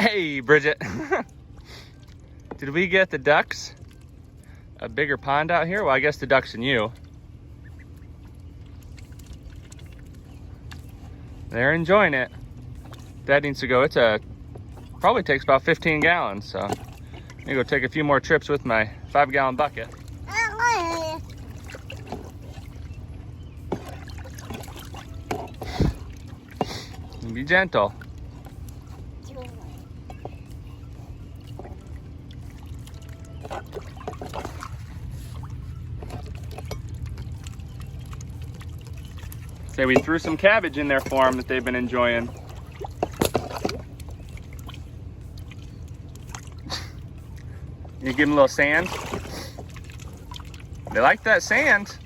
Hey, Bridget. Did we get the ducks a bigger pond out here? Well, I guess the ducks and you. They're enjoying it. Dad needs to go. Probably takes about 15 gallons, so I'm gonna go take a few more trips with my 5-gallon bucket. Be gentle. Say we threw some cabbage in there for them that they've been enjoying. You give them a little sand. They like that sand.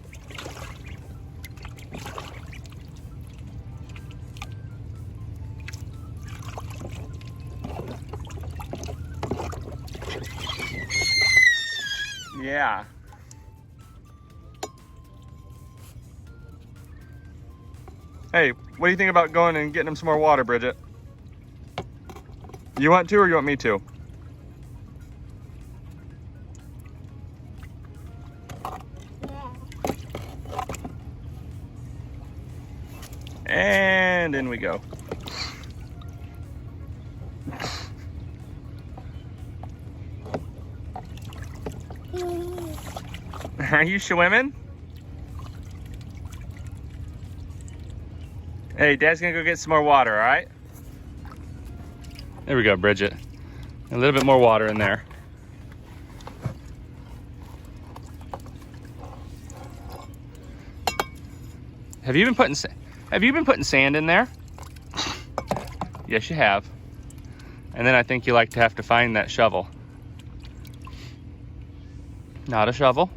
Yeah. Hey, what do you think about going and getting them some more water, Bridget? You want to, or you want me to? And in we go. Are you swimming? Hey, Dad's gonna go get some more water, all right? There we go, Bridget. A little bit more water in there. Have you been putting sand in there? Yes, you have. And then I think you like to have to find that shovel. Not a shovel.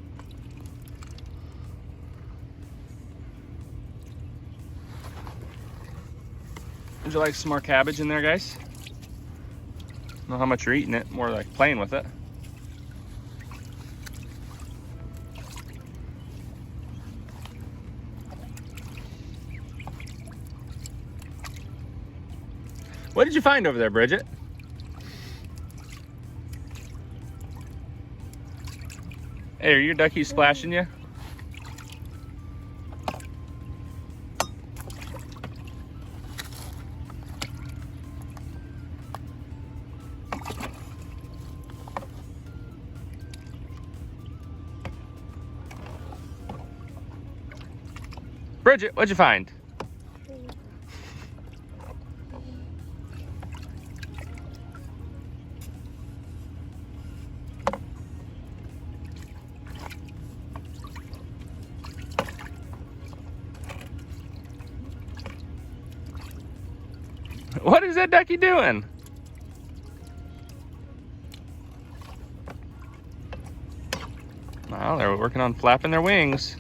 Would you like some more cabbage in there, guys? I don't know how much you're eating it, more like playing with it. What did you find over there, Bridget? Hey, are your duckies splashing you? Bridget, what'd you find? What is that ducky doing? Well, they're working on flapping their wings.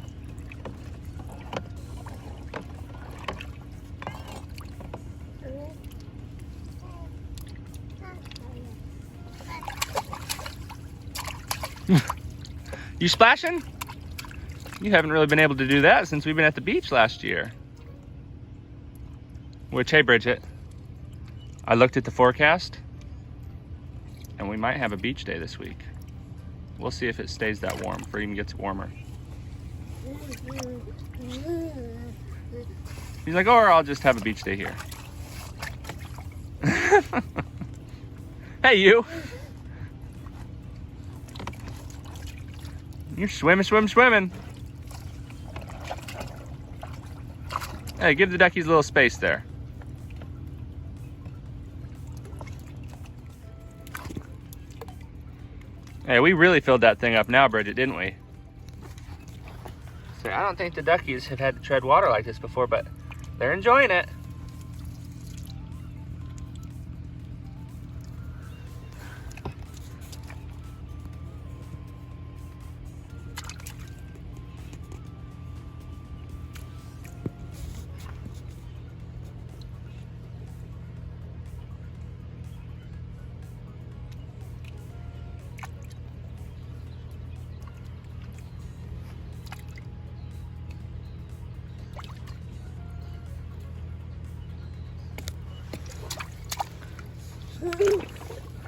You splashing? You haven't really been able to do that since we've been at the beach last year. Which, hey Bridget, I looked at the forecast and we might have a beach day this week. We'll see if it stays that warm or even gets warmer. He's like, or I'll just have a beach day here. Hey, you. You're swimming. Hey, give the duckies a little space there. Hey, we really filled that thing up now, Bridget, didn't we? So I don't think the duckies have had to tread water like this before, but they're enjoying it.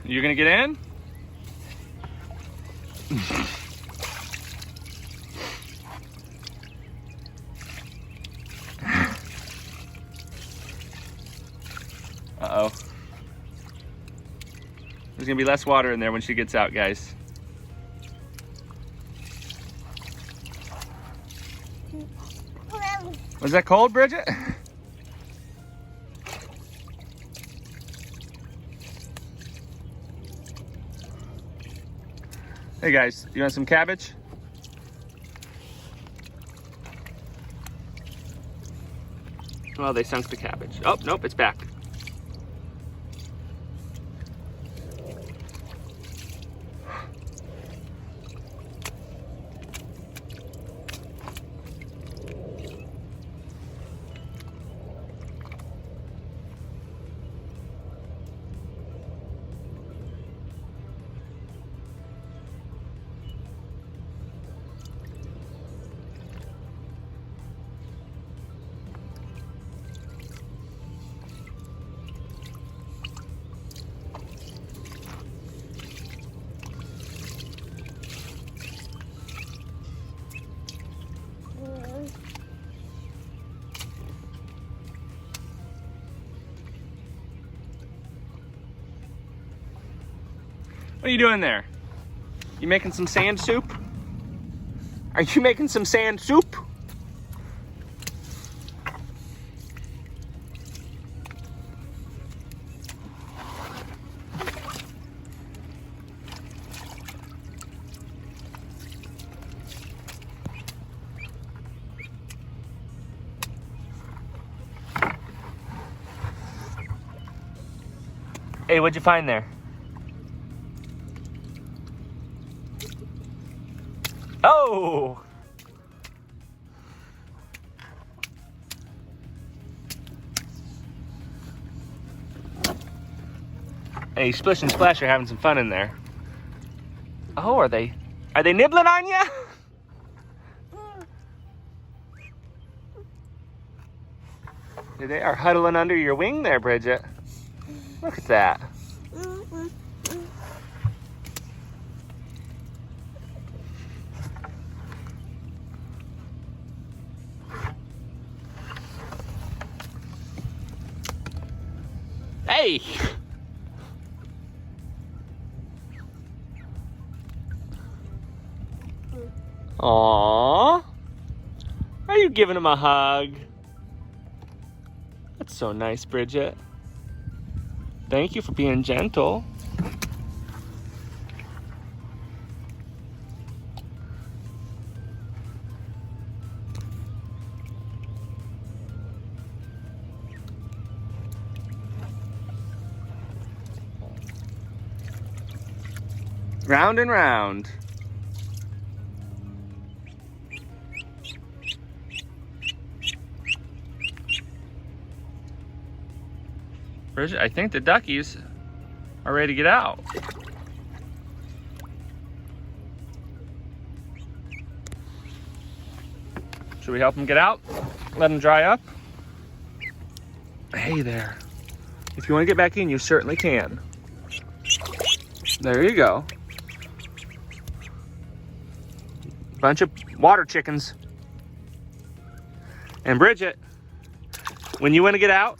You gonna get in? Uh-oh. There's gonna be less water in there when she gets out, guys. Was that cold, Bridget? Hey guys, you want some cabbage? Well, they sunk the cabbage. Oh, nope, it's back. What are you doing there? You making some sand soup? Are you making some sand soup? Hey, what'd you find there? Oh! Hey, Splish and Splash are having some fun in there. Oh, are they nibbling on you? They are huddling under your wing there, Bridget. Look at that. Hey! Aww. Are you giving him a hug? That's so nice, Bridget. Thank you for being gentle. Round and round. Bridget, I think the duckies are ready to get out. Should we help them get out? Let them dry up? Hey there. If you want to get back in, you certainly can. There you go. Bunch of water chickens. And Bridget, when you want to get out,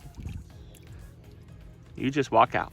you just walk out.